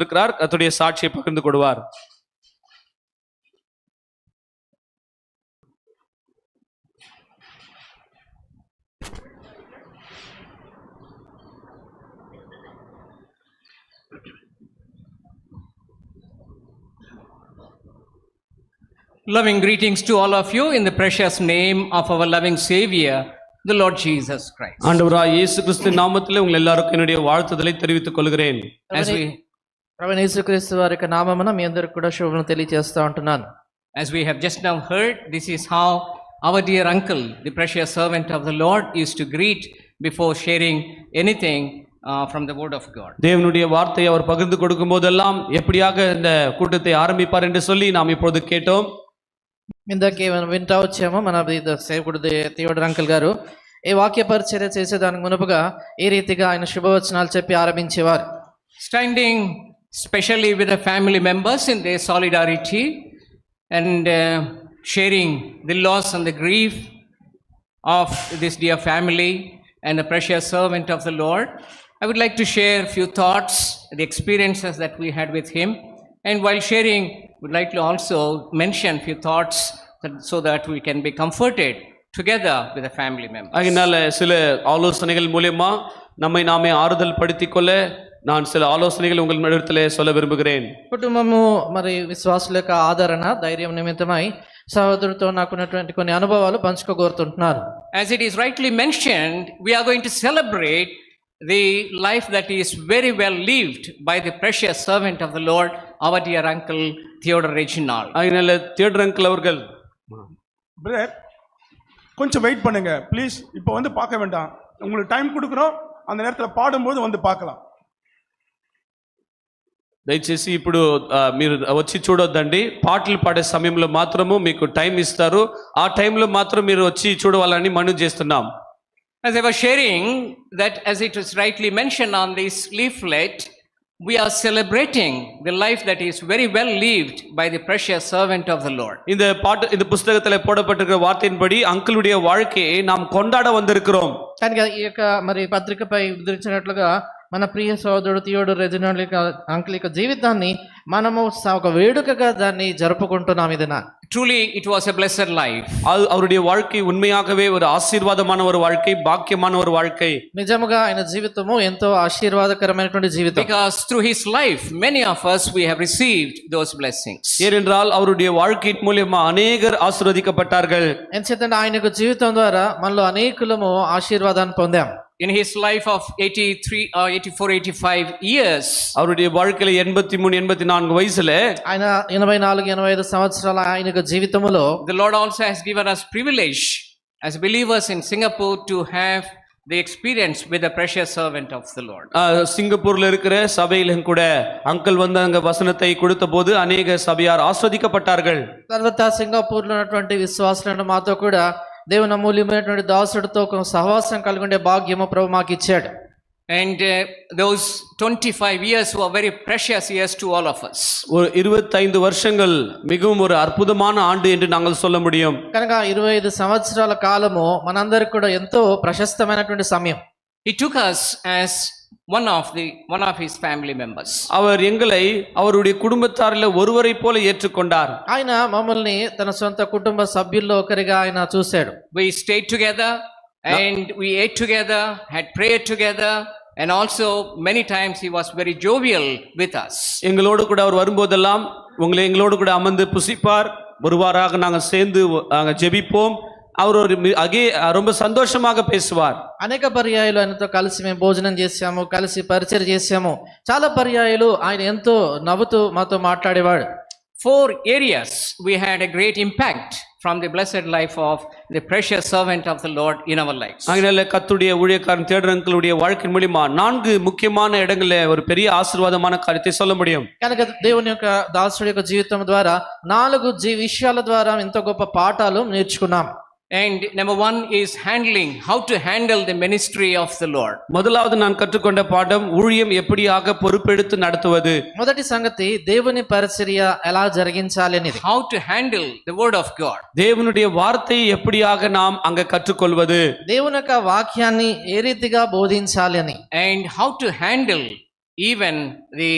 இருக்கிறார், கர்த்தருடைய சாட்சியை பகிர்ந்து கொள்வார். Loving greetings to all of you in the precious name of our loving Savior, the Lord Jesus Christ. ஆண்டவராகிய இயேசு கிறிஸ்து நாமத்திலே உங்கள் எல்லாருக்கும் என்னுடைய வாழ்த்துதலை தெரிவித்துக் கொள்கிறேன். ప్రభువైన యేసుక్రీస్తు వారి యొక్క నామమున మీ అందరికి కూడా శుభములు తెలియజేస్తా ఉంటున్నాను. As we have just now heard, this is how our dear uncle, the precious servant of the Lord, used to greet before sharing anything from the word of God. தேவனுடைய வார்த்தையை அவர் பகிர்ந்து கொடுக்கும் போதெல்லாம் எப்படியாக இந்த கூட்டத்தை ஆரம்பிப்பார் என்று சொல்லி நாம் இப்பொழுது கேட்டோம். ఇందాకే మనం వింటా వచ్చాము మన సేవకుడు థియోడర్ అంకుల్ గారు ఈ వాక్య పరిచర్య చేసేదానికి మునుపుగా ఈ రీతిగా ఆయన శుభవచనాలు చెప్పి ఆరంభించేవారు. Standing specially with the family members in their solidarity and sharing the loss and the grief of this dear family and the precious servant of the Lord, I would like to share a few thoughts, the experiences that we had with him, and while sharing, would like to also mention few thoughts so that we can be comforted together with the family members. அதனால சில ஆலோசனைகள் மூலமா நம்மை நாமே ஆறுதல் படுத்திக் கொள்ள நான் சில ஆலோசனைகள் உங்கள் இடத்திலே சொல்ல விரும்புகிறேன். కుటుంబము మరి విశ్వాసుల యొక్క ఆదరణ ధైర్యం నిమిత్తమై సహోదరుతో నాకున్నటువంటి కొన్ని అనుభవాలు పంచుకోగోరుతుంటున్నారు. As it is rightly mentioned, we are going to celebrate the life that is very well lived by the precious servant of the Lord, our dear uncle Theodore Reginald. அதனால தியோடர் அங்கிள் அவர்கள் brother கொஞ்சம் wait பண்ணுங்க please. இப்போ வந்து பார்க்க வேண்டாம், உங்களுக்கு time கொடுக்குறோம், அந்த நேரத்தில் பாடும்போது வந்து பார்க்கலாம். దయచేసి ఇప్పుడు మీరు వచ్చి చూడొద్దండి, పాటలు పాడే సమయంలో మాత్రము మీకు టైం ఇస్తారు, ఆ టైంలో మాత్రం మీరు వచ్చి చూడవాలని మనం చేస్తున్నాం. As I was sharing that, as it was rightly mentioned on this leaflet, we are celebrating the life that is very well lived by the precious servant of the Lord. இந்த புத்தகத்தில் போடப்பட்டிருக்கிற வார்த்தையின்படி அங்கிளுடைய வாழ்க்கையை நாம் கொண்டாட வந்திருக்கிறோம். కనుక ఈ యొక్క మరి పత్రికపై ఉద్ధరించినట్లుగా మన ప్రియ సోదరుడు థియోడర్ రెజినాల్డ్ అంకుల్ యొక్క జీవితాన్ని మనము ఒక వేడుకగా దాన్ని జరుపుకుంటున్నాం. ఇది Truly it was a blessed life. அவருடைய வாழ்க்கை உண்மையாகவே ஒரு ஆசீர்வாதமான ஒரு வாழ்க்கை, பாக்கியமான ஒரு வாழ்க்கை. నిజముగా ఆయన జీవితము ఎంతో ఆశీర్వాదకరమైనటువంటి జీవితం. Because through his life many of us we have received those blessings. ஏனென்றால் அவருடைய வாழ்க்கையின் மூலமா அநேகர் ஆசீர்வதிக்கப்பட்டார்கள். ఎందుకంటే ఆయన యొక్క జీవితం ద్వారా మనలో అనేకులము ఆశీర్వాదాన్ని పొందాం. In his life of 84-85 years, அவருடைய வாழ்க்கையில 83-84 வயசுல ఆయన 84-85 సంవత్సరాల ఆయన యొక్క జీవితములో the Lord also has given us privilege as believers in Singapore to have the experience with the precious servant of the Lord. சிங்கப்பூர்ல இருக்கிற சபையிலும் கூட அங்கிள் வந்து அங்க வசனத்தை கொடுத்த போது அநேக சபையார் ஆஸ்வதிக்கப்பட்டார்கள். తర్వాత సింగపూర్లో ఉన్నటువంటి విశ్వాసులను మాతో కూడా దేవుని అమూల్యమైనటువంటి దాసుడితో ఒక సహవాసం కలిగి ఉండే భాగ్యము ప్రభు మాకు ఇచ్చాడు. And those 25 years were very precious years to all of us. ஒரு 25 வருஷங்கள் மிகவும் ஒரு அற்புதமான ஆண்டு என்று நாங்கள் சொல்ல முடியும். కనుక 25 సంవత్సరాల కాలము మనందరికి కూడా ఎంతో ప్రశస్తమైనటువంటి సమయం. He took us as one of his family members. அவர் எங்களை அவருடைய குடும்பத்தாரில் ஒருவரை போல ஏற்றுக்கொண்டார். ఆయన మమ్మల్ని తన సొంత కుటుంబ సభ్యుల్లో ఒకరిగా ఆయన చూశాడు. We stayed together and we ate together, had prayer together, and also many times he was very jovial with us. எங்களோடு கூட அவர் வரும்போதெல்லாம் எங்களோடு கூட அமர்ந்து புசிப்பார், ஒருவாராக நாங்கள் சேர்ந்து ஜெபிப்போம். அவர் ரொம்ப సంతోషமாக பேசுவார். అనేక పర్యాయాలు ఆయనతో కలిసి మేము భోజనం చేశాము, కలిసి పరిచయం చేశాము. చాలా పర్యాయాలు ఆయన ఎంతో నవ్వుతూ మాతో మాట్లాడేవాడు. 4 areas we had a great impact from the blessed life of the precious servant of the Lord in our lives. அதனால கர்த்தருடைய ஊழியக்காரன் தியோடர் அங்கிளுடைய வாழ்க்கை மூலமா 4 ముఖ్యமான இடங்களில் ஒரு பெரிய ஆசீர்వాதமான காரியத்தை சொல்ல முடியும். కనుక దేవుని యొక్క దాసుడి యొక్క జీవితం ద్వారా 4 విషయాల ద్వారా ఎంతో గొప్ప పాఠాలు నేర్చుకున్నాం. And number 1 is how to handle the ministry of the Lord. முதலாவது நான் கற்றுக்கொண்ட பாடம் ஊழியம் எப்படியாக பொறுப்பெடுத்து நடத்துவது. మొదటి సంగతి దేవుని పరిచర్య ఎలా జరిగించాలి అనేది. How to handle the word of God. தேவனுடைய வார்த்தையை எப்படியாக நாம் அங்க கற்றுக்கொள்வது. దేవుని యొక్క వాక్యాన్ని ఏ రీతిగా బోధించాలి అని. And how to handle even the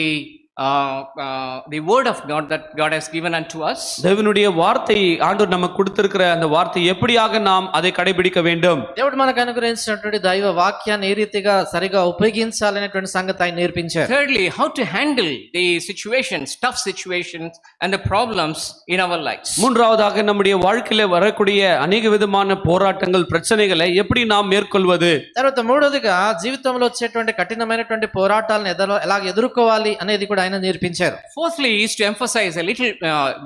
the word of God that God has given unto us. தேவனுடைய வார்த்தை ஆண்டவர் நமக்கு கொடுத்திருக்கிற அந்த வார்த்தை எப்படியாக நாம் அதை கடைபிடிக்க வேண்டும். దేవుడు మనకు అనుగ్రహించినటువంటి దైవ వాక్యాన్ని ఏ రీతిగా సరిగా ఉపయోగించాలనేటువంటి సంగతి ఆయన నేర్పించారు. Thirdly, how to handle the situations, tough situations and the problems in our lives. மூன்றாவதாக நம்முடைய வாழ்க்கையில வரக்கூடிய அநேக விதமான போராட்டங்கள் பிரச்சனைகளை எப்படி நாம் மேற்கொள்வது. తర్వాత మూడోదిగా జీవితంలో వచ్చేటువంటి కఠినమైనటువంటి పోరాటాలను ఎలా ఎదుర్కోవాలి అనేది కూడా ఆయన నేర్పించారు. Fourthly is to emphasize a little,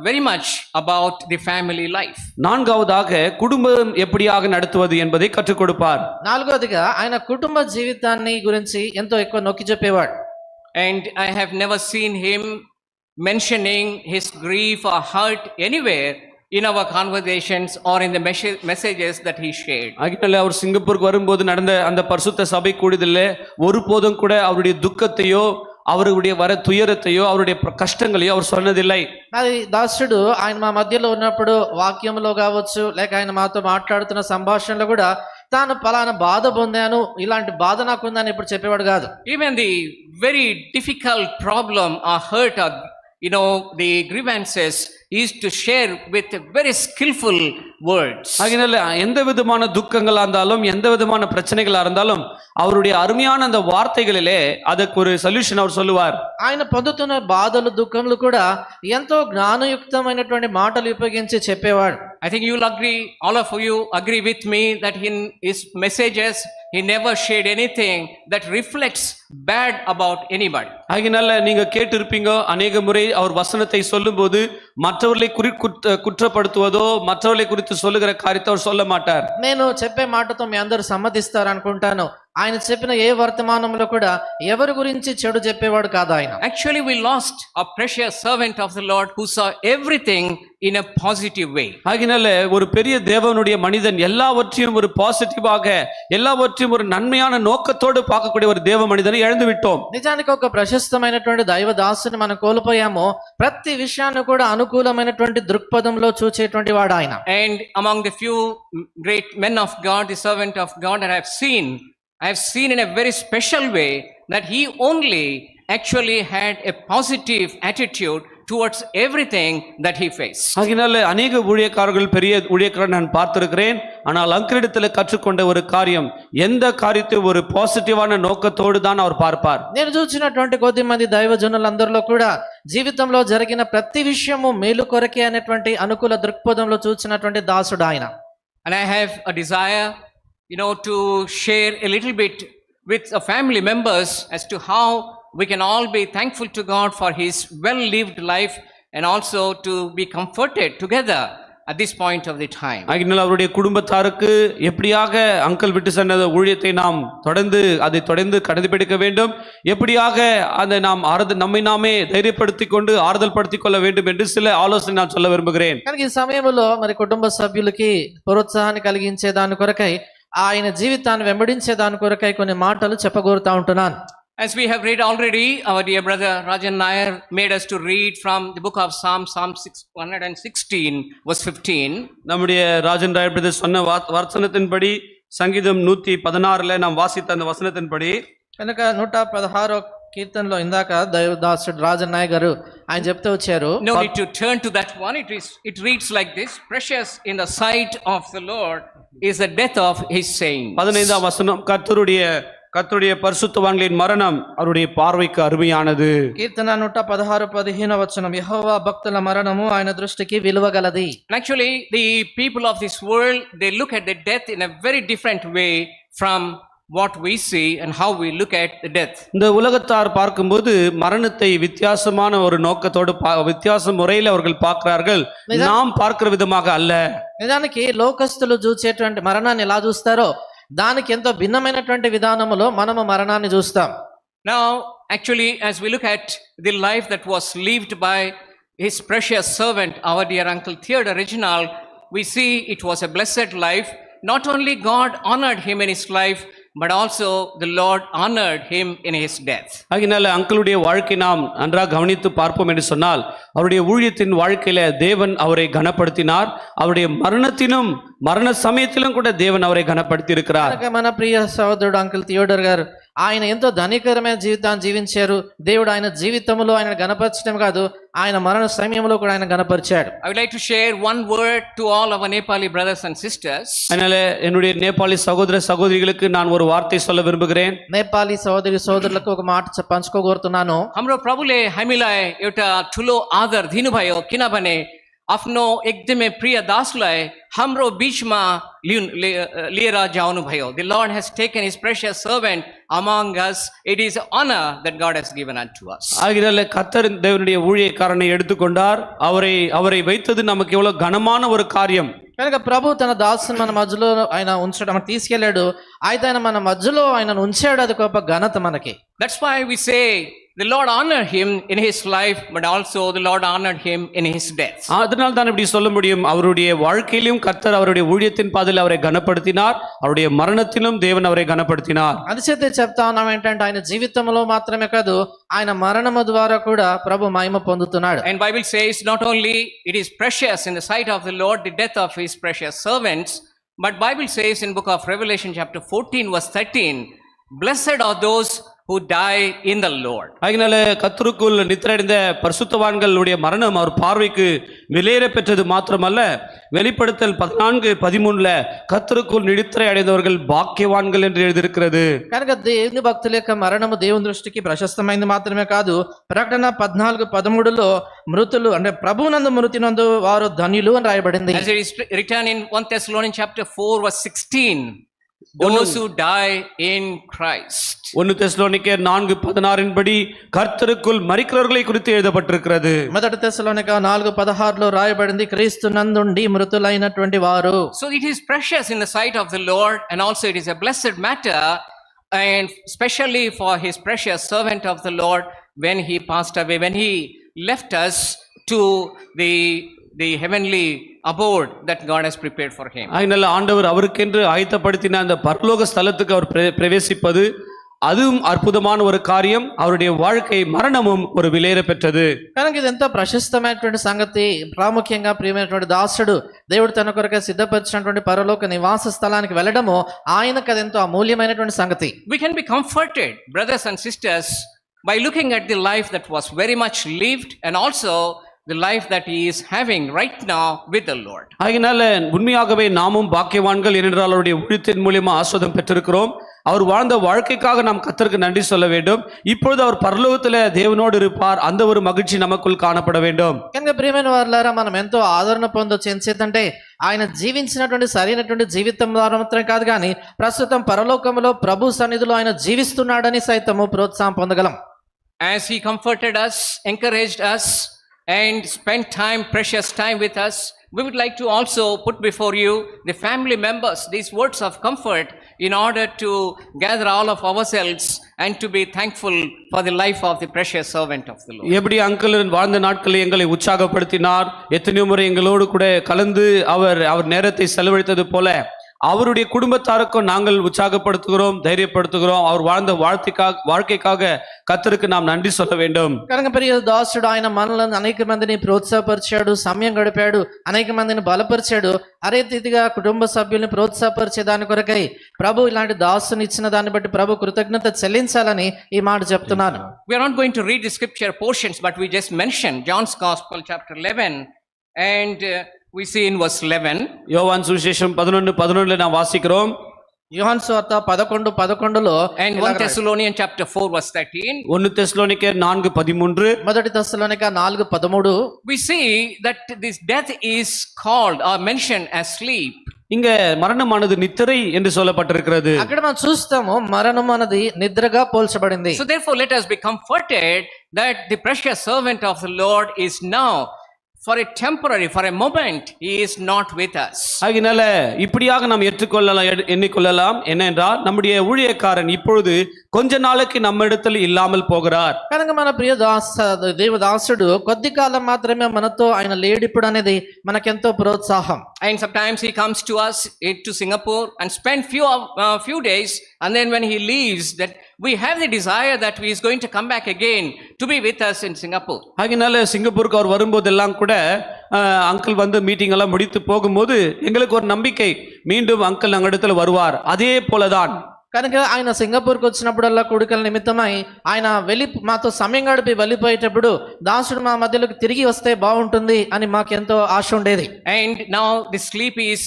very much about the family life. நான்காவதாக குடும்பம் எப்படியாக நடத்துவது என்பதை கற்றுக் கொடுப்பார். నాలుగోదిగా ఆయన కుటుంబ జీవితాన్ని గురించి ఎంతో ఎక్కువ నొక్కి చెప్పేవాడు. And I have never seen him mentioning his grief or hurt anywhere in our conversations or in the messages that he shared. ஆகினால அவர் சிங்கப்பூருக்கு வரும்போது நடந்த அந்த பரிசுத்த சபை கூடுதல்ல ஒருபோதும் கூட அவருடைய துக்கத்தையோ அவருடைய வர துயரத்தையோ அவருடைய కష్టங்களையோ அவர் சொன்னதில்லை. అది దాసుడు ఆయన మా మధ్యలో ఉన్నప్పుడు వాక్యంలో కావచ్చు లేక ఆయన మాతో మాట్లాడుతున్న సంభాషణలో కూడా తాను పలానా బాధ పొందాను ఇలాంటి బాధ నాకుందని ఇప్పుడు చెప్పేవాడు కాదు. Even the very difficult problem or hurt or the grievances is to share with very skillful words. ஆகினால எந்த விதமான துக்கங்களா இருந்தாலும் எந்த விதமான பிரச்சனைகளா இருந்தாலும் அவருடைய அருமையான அந்த வார்த்தைகளிலே அதுக்கு ஒரு சொல்யூஷன் அவர் சொல்லுவார். ఆయన పొందుతున్న బాధలు దుఃఖములు కూడా ఎంతో జ్ఞానయుక్తమైనటువంటి మాటలు ఉపయోగించి చెప్పేవాడు. I think all of you agree with me that in his messages he never shared anything that reflects bad about anybody. ஆகினால நீங்க கேட்டிருப்பீங்க அநேக முறை அவர் வசனத்தை சொல்லும்போது மற்றவர்களை குற்றப்படுத்துவதோ மற்றவர்களை குறித்து சொல்லுகிற காரியத்தை அவர் சொல்ல மாட்டார். నేను చెప్పే మాటతో మీ అందరూ సమ్మతిస్తారు అనుకుంటాను. ఆయన చెప్పిన ఏ వర్తమానంలో కూడా ఎవరి గురించి చెడు చెప్పేవాడు కాదు ఆయన. Actually we lost a precious servant of the Lord who saw everything in a positive way. ஆகினால ஒரு பெரிய தேவனுடைய மனிதன் எல்லாவற்றையும் ஒரு பாசிட்டிவாக எல்லாவற்றையும் ஒரு நன்மையான நோக்கத்தோடு பார்க்கக்கூடிய ஒரு தேவ மனிதனை இழந்து விட்டோம். నిజానికి ఒక ప్రశస్తమైనటువంటి దైవ దాసుని మనం కోల్పోయాము. ప్రతి విషయాన్ని కూడా అనుకూలమైనటువంటి దృక్పథంలో చూచేటువంటి వాడు ఆయన. And among the few great men of God, the servant of God that I have seen in a very special way that he only actually had a positive attitude towards everything that he faced. ஆகினால அநேக ஊழியக்காரர்கள் பெரிய ஊழியக்காரர் நான் பார்த்திருக்கிறேன். ஆனால் அங்கிரிடத்தில் கற்றுக்கொண்ட ஒரு காரியம் எந்த காரியத்தை ஒரு பாசிட்டிவான நோக்கத்தோடு தான் அவர் பார்ப்பார். నేను చూసినటువంటి కొద్ది మంది దైవజనులందరిలో కూడా జీవితంలో జరిగిన ప్రతి విషయము మేలు కొరకే అనేటువంటి అనుకూల దృక్పథంలో చూసినటువంటి దాసుడు ఆయన. And I have a desire to share a little bit with the family members as to how we can all be thankful to God for his well-lived life and also to be comforted together at this point of the time. ஆகினால் அவருடைய குடும்பத்தாருக்கு எப்படியாக uncle விட்டு சென்ற ஊழியத்தை நாம் அதை தொடர்ந்து கடைபிடிக்க வேண்டும், எப்படியாக அதை நாம் நம்மை நாமே தைரியப்படுத்திக் கொண்டு ஆறுதல் படுத்திக் கொள்ள வேண்டும் என்று சில ஆலோசனை நான் சொல்ல விரும்புகிறேன். కానీ ఈ సమయంలో మరి కుటుంబ సభ్యులకి ప్రోత్సాహాన్ని కలిగించే దాని కొరకై ఆయన జీవితాన్ని వెంబడించే దాని కొరకై కొన్ని మాటలు చెప్పగోరుతా ఉంటున్నాను. As we have read already, our dear brother Rajan Nair made us to read from the book of Psalm 116 verse 15. நம்முடைய ராஜன் ராயர் பிரதர் சொன்ன வசனத்தின்படி சங்கீதம் 116 நாம் வாசித்த அந்த வசனத்தின்படி కనుక 116 కీర్తనలో ఇందాక దైవదాసుడు రాజన్ నాయ్ గారు ఆయన చెప్తూ వచ్చారు. No need to turn to that one. It reads like this: precious in the sight of the Lord is the death of his saints. 15ஆம் வசனம் கர்த்தருடைய பரிசுத்தவான்களின் மரணம் அவருடைய பார்வைக்கு அருமையானது. కీర్తన 116:15 వచనం యెహోవా భక్తుల మరణము ఆయన దృష్టికి విలువగలది. Actually the people of this world, they look at the death in a very different way from what we see and how we look at the death. இந்த உலகத்தார் பார்க்கும்போது மரணத்தை வித்தியாசமான ஒரு நோக்கத்தோடு வித்தியாச முறையில் அவர்கள் பார்க்கிறார்கள், நாம் பார்க்கிற விதமாக அல்ல. నిజానికి లోకస్తులు చూసేటువంటి మరణాన్ని ఎలా చూస్తారో దానికి ఎంతో భిన్నమైనటువంటి విధానములో మనము మరణాన్ని చూస్తాం. Now actually as we look at the life that was lived by his precious servant, our dear uncle Theodore Reginald, we see it was a blessed life. Not only God honored him in his life, but also the Lord honored him in his death. ஆகினால அங்கிளுடைய வாழ்க்கை நாம் நன்றாக கவனித்து பார்ப்போம் என்று சொன்னால் அவருடைய ஊழியத்தின் வாழ்க்கையில தேவன் அவரை கனப்படுத்தினார். அவருடைய மரண சமயத்திலும் கூட தேவன் அவரை கனப்படுத்தி இருக்கிறார். మన ప్రియ సహోదరుడు అంకుల్ థియోడర్ గారు ఆయన ఎంతో ధనికరమైన జీవితాన్ని జీవించారు. దేవుడు ఆయన జీవితంలో ఆయన గణపరచడం కాదు, ఆయన మరణ సమయంలో కూడా ఆయన గణపరిచాడు. I would like to share one word to all our Nepali brothers and sisters. அதனால என்னுடைய நேபாளி சகோதர சகோதரிகளுக்கு நான் ஒரு வார்த்தை சொல்ல விரும்புகிறேன். నేపాలీ సోదరి సోదరులకు ఒక మాట పంచుకోగోరుతున్నాను. हाम्रो प्रभुले हामीलाई एउटा ठुलो आदर दिनुभयो, किनभने आफ्नो एकदमै प्रिय दासलाई हाम्रो बीचमा लिएर जानुभयो. The Lord has taken his precious servant among us. It is honor that God has given unto us. ஆகினால கர்த்தர் தேவனுடைய ஊழியக்காரனை எடுத்துக்கொண்டார். அவரை வைத்தது நமக்கு எவ்வளவு கனமான ஒரு காரியம். కనుక ప్రభు తన దాసుని మన మధ్యలో ఆయన ఉంచడం, మనం తీసుకెళ్ళాడు, అయితే ఆయన మన మధ్యలో ఆయన ఉంచాడు. అది గొప్ప ఘనత మనకి. That's why we say the Lord honored him in his life, but also the Lord honored him in his death. அதனால் தான் இப்படி சொல்ல முடியும், அவருடைய வாழ்க்கையிலும் கர்த்தர் அவருடைய ஊழியத்தின் பாதையில் அவரை கனப்படுத்தினார், அவருடைய மரணத்திலும் தேவன் அவரை கனப்படுத்தினார். అందుచేత చెప్తా ఉన్నాం ఏంటంటే ఆయన జీవితంలో మాత్రమే కాదు, ఆయన మరణము ద్వారా కూడా ప్రభు మహిమ పొందుతున్నాడు. And Bible says not only it is precious in the sight of the Lord the death of his precious servants, but Bible says in book of Revelation chapter 14 verse 13, blessed are those who die in the Lord. ஆகினால கர்த்தருக்குள் நித்திரையடைந்த பரிசுத்தவான்களுடைய மரணம் அவர் பார்வைக்கு விலையேற பெற்றது மாத்திரமல்ல, வெளிப்படுத்தல் 14:13 கர்த்தருக்குள் நித்திரை அடைந்தவர்கள் பாக்கியவான்கள் என்று எழுதியிருக்கிறது. కనుక దేవుని భక్తుల యొక్క మరణము దేవుని దృష్టికి ప్రశస్తమైంది మాత్రమే కాదు, ప్రకటన 14:13లో మృతులు అంటే ప్రభువునందు మృతినందు వారు ధన్యులు అని రాయబడింది. As it is written in 1 Thessalonians chapter 4 verse 16, those who die in Christ. 1 தெசலோனிக்கேயர் 4:16 படி கர்த்தருக்குள் மரிக்கிறவர்களை குறித்து எழுதப்பட்டிருக்கிறது. మొదటి తెస్సలోనిక 4:16లో రాయబడింది, క్రీస్తు నందుండి మృతులైనటువంటి వారు. So it is precious in the sight of the Lord, and also it is a blessed matter, and especially for his precious servant of the Lord when he passed away, when he left us to the heavenly abode that God has prepared for him. ஆகினால ஆண்டவர் அவருக்கென்று ஆயத்தப்படுத்தின அந்த பரலோக ஸ்தலத்துக்கு அவர் பிரவேசிப்பது அதுவும் அற்புதமான ஒரு காரியம். அவருடைய வாழ்க்கை மரணமும் ஒரு விலையேற பெற்றது. కనుక ఇది ఎంతో ప్రశస్తమైనటువంటి సంగతి. ప్రాముఖ్యంగా ప్రియమైనటువంటి దాసుడు దేవుడు తన కొరకు సిద్ధపరిచినటువంటి పరలోక నివాస స్థలానికి వెళ్ళడము ఆయనకు అది ఎంతో అమూల్యమైనటువంటి సంగతి. We can be comforted, brothers and sisters, by looking at the life that was very much lived, and also the life that he is having right now with the Lord. ஆகினால உண்மையாகவே நாமும் பாக்கியவான்கள், ஏனென்றால் அவருடைய ஊழியத்தின் மூலமா ஆசீர்வாதம் பெற்றிருக்கிறோம். அவர் வாழ்ந்த வாழ்க்கைக்காக நாம் கர்த்தருக்கு நன்றி சொல்ல வேண்டும். இப்பொழுது அவர் பரலோகத்திலே தேவனோடு இருப்பார், அந்த ஒரு மகிழ்ச்சி நமக்குள் కానపడ வேண்டும். కనుక ప్రియమైన వారులారా, మనం ఎంతో ఆదరణ పొందొచ్చు. ఎంచేతంటే ఆయన జీవించినటువంటి సరైనటువంటి జీవితం ద్వారా మాత్రమే కాదు, కానీ ప్రస్తుతం పరలోకములో ప్రభు సన్నిధిలో ఆయన జీవిస్తున్నాడని సైతము ప్రోత్సాహం పొందగలం. As he comforted us, encouraged us, and spent time, precious time with us, we would like to also put before you the family members these words of comfort in order to gather all of ourselves and to be thankful for the life of the precious servant of the Lord. எப்படி uncle வாழ்ந்த நாட்களில் எங்களை உற்சாகப்படுத்தினார், எத்தனையோ முறை எங்களோடு கூட கலந்து அவர் நேரத்தை செலவழித்தது போல அவருடைய குடும்பத்தாருக்கும் நாங்கள் உற்சாகப்படுத்துகிறோம், தைரியப்படுத்துகிறோம். அவர் வாழ்ந்த வாழ்க்கைக்காக கர்த்தருக்கு நாம் நன்றி சொல்ல வேண்டும். కనుక ప్రియ దాసుడు ఆయన మనలను అనేక మందిని ప్రోత్సాహపరిచాడు, సమయం గడిపాడు, అనేక మందిని బలపరిచాడు. అదే రీతిగా కుటుంబ సభ్యుల్ని ప్రోత్సాహపరిచే దాని కొరకై ప్రభు ఇలాంటి దాసుని ఇచ్చిన దాన్ని బట్టి ప్రభు కృతజ్ఞత చెల్లించాలని ఈ మాట చెప్తున్నాను. We are not going to read the scripture portions, but we just mentioned John's Gospel chapter 11, and we see in verse 11. யோவான் சுவிசேஷம் 11:11 நாம் வாசிக்கிறோம். యోహాను సువార్త 11:11లో And 1 Thessalonians chapter 4 verse 13. 1 தெசலோனிக்கேயர் 4:13. మొదటి తెస్సలోనిక 4:13 We see that this death is called or mentioned as sleep. இங்க மரணமானது நித்திரை என்று சொல்லப்பட்டிருக்கிறது. అక్కడ మనం చూస్తాము మరణం అనేది నిద్రగా పోల్చబడింది. So therefore let us be comforted that the precious servant of the Lord is now, for a temporary, for a moment, he is not with us. ஆகினால இப்படியாக நாம் எண்ணிக்கொள்ளலாம் என்னென்றால் நம்முடைய ஊழியக்காரன் இப்பொழுது கொஞ்ச நாளைக்கு நம்ம இடத்துல இல்லாமல் போகிறார். కనుక మన ప్రియ దేవదాసుడు కొద్ది కాలం మాత్రమే మనతో ఆయన లేడిప్పుడు అనేది మనకెంతో ప్రోత్సాహం. And sometimes he comes to us to Singapore and spend few days, and then when he leaves, that we have the desire that he is going to come back again to be with us in Singapore. ஆகினால சிங்கப்பூருக்கு அவர் வரும்போதெல்லாம் கூட uncle வந்து meeting எல்லாம் முடித்து போகும்போது எங்களுக்கு ஒரு நம்பிக்கை, மீண்டும் அங்கிள் நம்ம இடத்துல வருவார். அதே போலதான் కనుక ఆయన సింగపూర్కి వచ్చినప్పుడల్లా కూడికల నిమిత్తమై ఆయన మాతో సమయం గడిపి వెళ్ళిపోయేటప్పుడు దాసుడు మా మధ్యలోకి తిరిగి వస్తే బాగుంటుంది అని మాకెంతో ఆశ ఉండేది. And now the sleep is,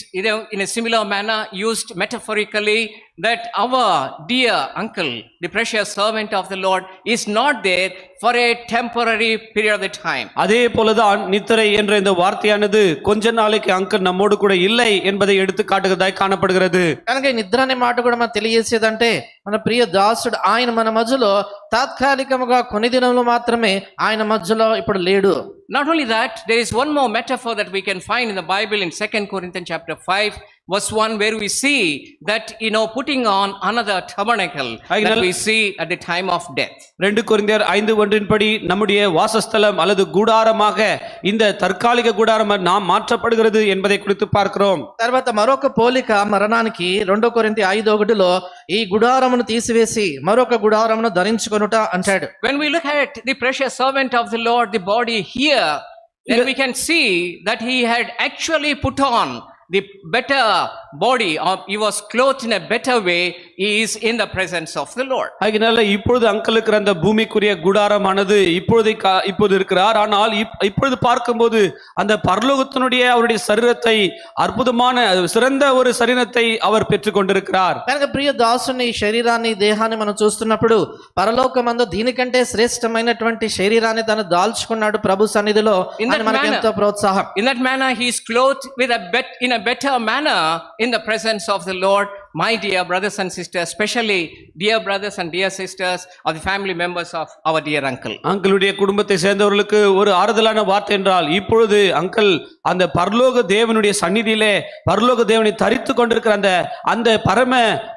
in a similar manner used metaphorically, that our dear uncle, the precious servant of the Lord, is not there for a temporary period of the time. அதே போலதான் நித்திரை என்ற இந்த வார்த்தையானது கொஞ்ச நாளைக்கு uncle நம்மோடு கூட இல்லை என்பதை எடுத்து காட்டுகிறதாய் காணப்படுகிறது. కనుక ఈ నిద్ర అనే మాట కూడా మనకు తెలియజేసేదంటే మన ప్రియ దాసుడు ఆయన మన మధ్యలో తాత్కాలికముగా కొన్ని దినములు మాత్రమే ఆయన మధ్యలో ఇప్పుడు లేడు. Not only that, there is one more metaphor that we can find in the Bible in 2 Corinthians chapter 5 verse 1, where we see that, putting on another tabernacle that we see at the time of death. 2 கொரிந்தியர் 5:1 படி நம்முடைய வாசஸ்தலம் அல்லது கூடாரமாக இந்த தற்காலிக கூடாரம் நாம் மாற்றப்படுகிறது என்பதை குறித்து பார்க்கிறோம். తర్వాత మరొక పోలిక మరణానికి 2 కొరింథీ 5:1లో ఈ గుడారమును తీసివేసి మరొక గుడారమును ధరించుకొనుట అంటాడు. When we look at the precious servant of the Lord, the body here, then we can see that he had actually put on the better body, or he was clothed in a better way. He is in the presence of the Lord. அதனால இப்பொழுது அங்கிளுக்கு அந்த பூமிக்குரிய கூடாரமானது இப்போது இருக்கிறார். ஆனால் இப்பொழுது பார்க்கும்போது அந்த பரலோகத்தினுடைய அவருடைய சரீரத்தை, அற்புதமான சிறந்த ஒரு சரீரத்தை அவர் பெற்றுக் கொண்டிருக்கிறார். కనుక ప్రియ దాసుని శరీరాన్ని దేహాన్ని మనం చూస్తున్నప్పుడు పరలోకమందు దీనికంటే శ్రేష్టమైనటువంటి శరీరాన్ని తను దాల్చుకున్నాడు ప్రభు సన్నిధిలో. మనకి ఎంతో ప్రోత్సాహం. In that manner he is clothed with in a better manner in the presence of the Lord. My dear brothers and sisters, especially dear brothers and dear sisters of the family members of our dear uncle. அங்கிளுடைய குடும்பத்தை சேர்ந்தவர்களுக்கு ஒரு ஆறுதலான வார்த்தை என்றால், இப்பொழுது uncle அந்த பரலோக தேவனுடைய சந்நிதியிலே பரலோக தேவனை தரித்து கொண்டிருக்கிற அந்த பரம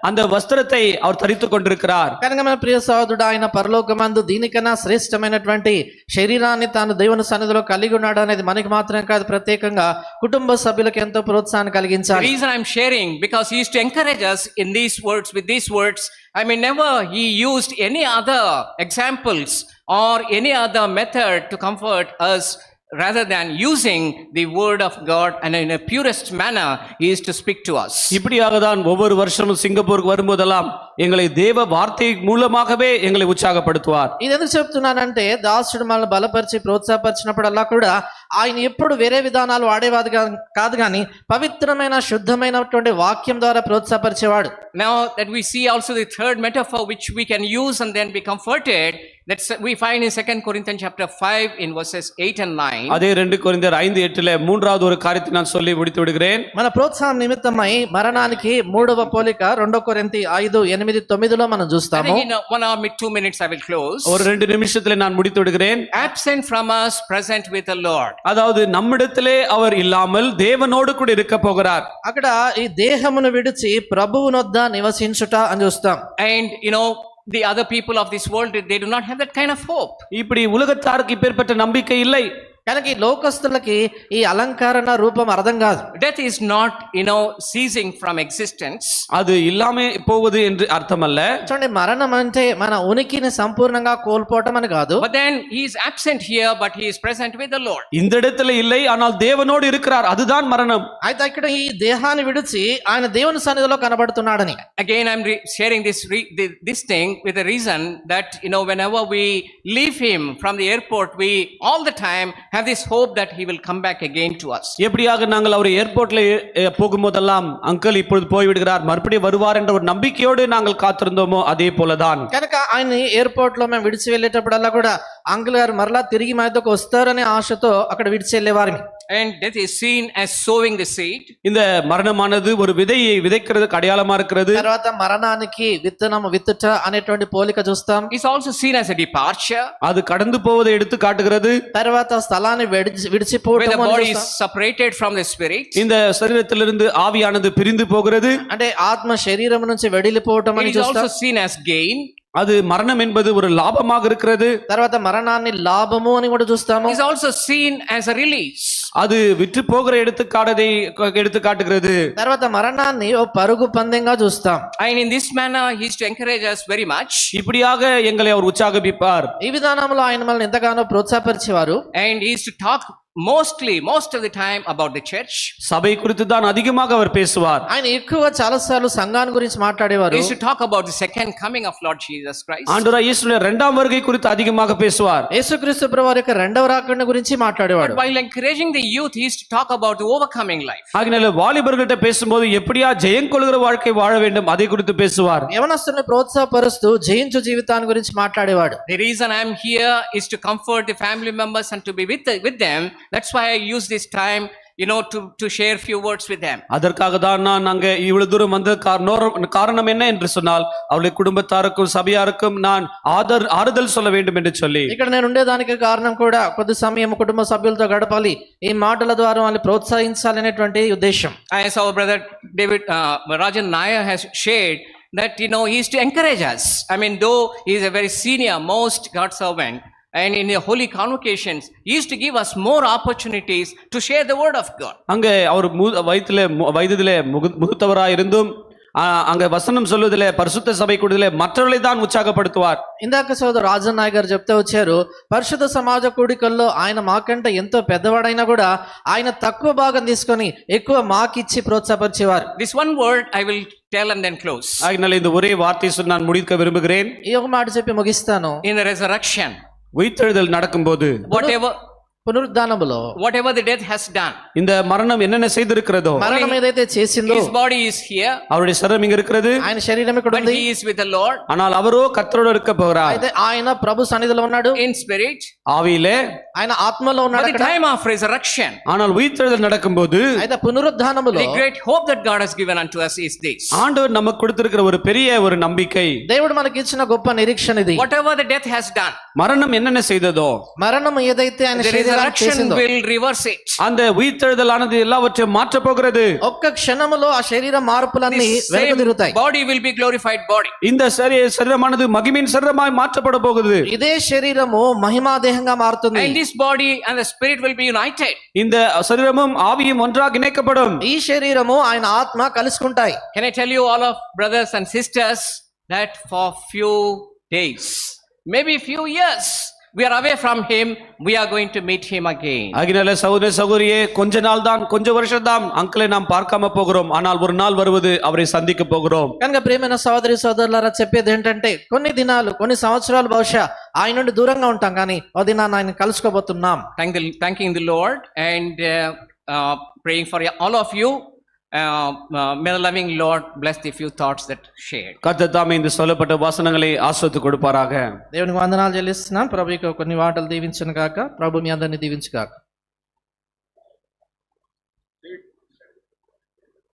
அந்த வஸ்திரத்தை அவர் தரித்து கொண்டிருக்கிறார். కనుక మన ప్రియ సహోదరుడు ఆయన పరలోకమందు దీనికన్నా శ్రేష్టమైనటువంటి శరీరాన్ని తాను దేవుని సన్నిధిలో కలిగి ఉన్నాడు అనేది మనకి మాత్రమే కాదు, ప్రత్యేకంగా కుటుంబ సభ్యులకు ఎంతో ప్రోత్సాహాన్ని కలిగించాలి. The reason I'm sharing, because he used to encourage us in these words, with these words. I mean, never he used any other examples or any other method to comfort us, rather than using the word of God, and in a purest manner he is to speak to us. இப்படியாக தான் ஒவ்வொரு வருஷமும் சிங்கப்பூருக்கு வரும்போதெல்லாம் எங்களை தேவ வார்த்தை மூலமாகவே எங்களை உற்சாகப்படுத்துவார். ఇది ఎందుకు చెప్తున్నానంటే దాసుడు మనల్ని బలపరిచి ప్రోత్సాహపరిచినప్పుడల్లా కూడా ఆయన ఎప్పుడు వేరే విధానాలు వాడేవాడు కాదు, కానీ పవిత్రమైన శుద్ధమైనటువంటి వాక్యం ద్వారా ప్రోత్సాహపరిచేవాడు. Now that we see also the third metaphor which we can use and then be comforted, that we find in 2 Corinthians chapter 5 in verses 8 and 9. அதே 2 கொரிந்தியர் 5:8 மூன்றாவது ஒரு காரியத்தை நான் சொல்லி முடித்து விடுகிறேன். మన ప్రోత్సాహం నిమిత్తమై మరణానికి మూడవ పోలిక 2 కొరింథీ 5:8-9లో మనం చూస్తాము. I think in 1 or 2 minutes I will close. ஒரு 2 நிமிஷத்துல நான் முடித்து விடுகிறேன். Absent from us, present with the Lord. அதாவது நம்மிடத்திலே அவர் இல்லாமல் தேவனோடு கூட இருக்க போகிறார். అక్కడ ఈ దేహమును విడిచి ప్రభువునొద్ద నివసించుట అని చూస్తాం. And the other people of this world, they do not have that kind of hope. இப்படி உலகத்தாருக்கு இப்பேற்பட்ட நம்பிக்கை இல்லை. కనుక ఈ లోకస్తులకి ఈ అలంకరణ రూపం అర్థం కాదు. Death is not ceasing from existence. அது இல்லாமே போவது என்று அர்த்தம் அல்ல. చూడండి, మరణం అంటే మన ఉనికిని సంపూర్ణంగా కోల్పోవటం అని కాదు. But then he is absent here, but he is present with the Lord. இந்த இடத்துல இல்லை, ஆனால் தேவனோடு இருக்கிறார், அதுதான் மரணம். అయితే ఇక్కడ ఈ దేహాన్ని విడిచి ఆయన దేవుని సన్నిధిలో కనబడుతున్నాడని. Again I'm sharing this thing with the reason that whenever we leave him from the airport, we all the time have this hope that he will come back again to us. எப்படியாக நாங்கள் அவர் ஏர்போர்ட்ல போகும்போதெல்லாம் uncle இப்பொழுது போய்விடுகிறார், மறுபடியும் வருவார் என்ற ஒரு நம்பிக்கையோடு நாங்கள் காத்திருந்தோமோ அதே போலதான். కనుక ఆయన ఎయిర్పోర్ట్ లో మేము విడిచి వెళ్ళేటప్పుడల్లా కూడా అంకుల్ గారు మరలా తిరిగి మా దగ్గరకు వస్తారనే ఆశతో అక్కడ విడిచి వెళ్ళేవారిని. And death is seen as sowing the seed. இந்த மரணமானது ஒரு விதையை விதைக்கிறதுக்கு அடையாளமா இருக்கிறது. తర్వాత మరణానికి విత్తనం విత్తుట అనేటువంటి పోలిక చూస్తాం. It's also seen as a departure. அது கடந்து போவதை எடுத்து కాட்டுகிறது. తర్వాత స్థలాన్ని విడిచిపోవడం, when the body is separated from the spirit. இந்த శరీరத்திலிருந்து ఆవియాனது பிரிந்து போகிறது. అంటే ఆత్మ శరీరం నుంచి వెడిలిపోవడం అని చూస్తాం. It is also seen as gain. அது மரணம் என்பது ஒரு லாபமாக இருக்கிறது. తర్వాత మరణాన్ని లాభము అని కూడా చూస్తాము. It is also seen as a release. அது விற்று போகிற எடுத்து காட்டுகிறது. తర్వాత మరణాన్ని ఓ పరుగు పందెంగా చూస్తాం. And in this manner he is to encourage us very much. இப்படியாக எங்களை அவர் உற்சாகபிப்பார். ఈ విధానంలో ఆయన మనల్ని ఎంతగానో ప్రోత్సాహపరిచేవారు. And he is to talk most of the time about the church. சபை குறித்து தான் அதிகமாக அவர் பேசுவார். ఆయన ఎక్కువ చాలా సార్లు సంఘాన్ని గురించి He మాట్లాడేవారు. used to talk about the second coming of Lord Jesus Christ. ஆண்டவராகிய இயேசுவின் இரண்டாம் வருகை குறித்து அதிகமாக பேசுவார். యేసుక్రీస్తు ప్రభువారి యొక్క రెండవ రాకడ గురించి మాట్లాడేవాడు. But while encouraging the youth, he used to talk about the overcoming life. ஆகினால வாலிபர்கள்ட்ட பேசும்போது எப்படியா ஜெயம் கொள்கிற வாழ்க்கை வாழ வேண்டும் அதை குறித்து பேசுவார். యవనస్తుల్ని ప్రోత్సాహపరుస్తూ జయించు జీవితాన్ని గురించి మాట్లాడేవాడు. The reason I'm here is to comfort the family members and to be with them. That's why I use this time, to share few words with them. அதற்காக தான் நான் அங்கே இவ்வளவு தூரம் வந்த காரணம் என்ன என்று சொன்னால் அவளுடைய குடும்பத்தாருக்கும் சபையாருக்கும் நான் ஆறுதல் சொல்ல வேண்டும் என்று சொல்லி. ఇక్కడ నేను ఉండేదానికి కారణం కూడా కొద్ది సమయం కుటుంబ సభ్యులతో గడపాలి, ఈ మాటల ద్వారా వాళ్ళని ప్రోత్సహించాలి అనేటువంటి ఉద్దేశం. As our brother David Rajan Nair has shared that he is to encourage us. I mean, though he is a very senior most God servant, and in the holy convocations he used to give us more opportunities to share the word of God. அங்கே அவர் வயதிலே முதிர்த்தவராய் இருந்தும் அங்க வசனம் சொல்வதிலே பரிசுத்த சபை கூடுதலே மற்றவர்களை தான் உற்சாகப்படுத்துவார். ఇందాక సోదరు రాజన్ నాయ్ గారు చెప్తూ వచ్చారు, పరిశుద్ధ సమాజ కూడికల్లో ఆయన మాకంటే ఎంతో పెద్దవాడైనా కూడా ఆయన తక్కువ భాగం తీసుకొని ఎక్కువ మాకిచ్చి ప్రోత్సాహపరిచేవారు. This one word I will tell and then close. ஆகினால இந்த ஒரே வார்த்தை சொல்லி நான் முடிக்க விரும்புகிறேன். ఈ ఒక మాట చెప్పి ముగిస్తాను. In the resurrection, உயிர்த்தெழுதல் நடக்கும்போது పునరుద్ధానములో whatever the death has done, இந்த மரணம் என்னென்ன செய்திருக்கிறதோ, మరణం ఏదైతే చేసిందో, his body is here, அவருடைய சரீரம் இங்க இருக்கிறது, ఆయన శరీరం ఇక్కడ but ఉంది, he is with the Lord, ஆனால் அவரோ கர்த்தரோடு இருக்க போகிறார். అయితే ఆయన ప్రభు సన్నిధిలో ఉన్నాడు, in spirit, ஆவியிலே, ఆయన ఆత్మలో but ఉన్నాడు the అక్కడ. time of resurrection, ஆனால் உயிர்த்தெழுதல் நடக்கும்போது అయితే పునరుద్ధానములో the great hope that God has given unto us is this: ஆண்டவர் நமக்கு கொடுத்திருக்கிற ஒரு பெரிய ஒரு நம்பிக்கை, దేవుడు మనకి ఇచ్చిన గొప్ప నిరీక్షణ ఇది. whatever the death has done, மரணம் என்னென்ன செய்ததோ, మరణం ఏదైతే ఆయన the శరీరానికి resurrection చేసిందో, will reverse it. அந்த உயிர்த்தெழுதலானது எல்லாவற்றையும் மாற்ற போகிறது. ఒక్క క్షణములో ఆ శరీర మార్పులన్నీ This వెనక same తిరుగుతాయి. body will be glorified body. இந்த சரீரமானது மகிமையின் சரீரமாய் மாற்றப்பட போகுது. ఇదే శరీరము మహిమా దేహంగా మారుతుంది. And this body and the spirit will be united. இந்த சரீரமும் ஆவியும் ஒன்றாக இணைக்கப்படும். ఈ శరీరము ఆయన ఆత్మ కలుసుకుంటాయి. Can I tell you, all of brothers and sisters, that for few days, maybe few years, we are away from him, we are going to meet him again. ஆகினால சகோதர சகோதரியே, கொஞ்ச நாள் தான், கொஞ்ச வருஷம் தான் அங்கிளை நாம் பார்க்காம போகிறோம், ஆனால் ஒரு நாள் வருவது அவரை சந்திக்க போகிறோம். కనుక ప్రియమైన సోదరి సోదరులారా, చెప్పేది ఏంటంటే కొన్ని దినాలు, కొన్ని సంవత్సరాలు బహుశా ఆయన నుండి దూరంగా ఉంటాం, కానీ ఓ దినాన్ని ఆయన కలుసుకోబోతున్నాం. Thanking the Lord and praying for all of you. May the loving Lord bless the few thoughts that shared. கர்த்தர் தாமே இந்த சொல்லப்பட்ட வசனங்களை ஆசீர்வதித்து கொடுப்பாராக. దేవునికి వందనాలు చెల్లిస్తున్నాం. ప్రభువుకి కొన్ని మాటలు దీవించును గాక. ప్రభు మీ అందరిని దీవించుగాక.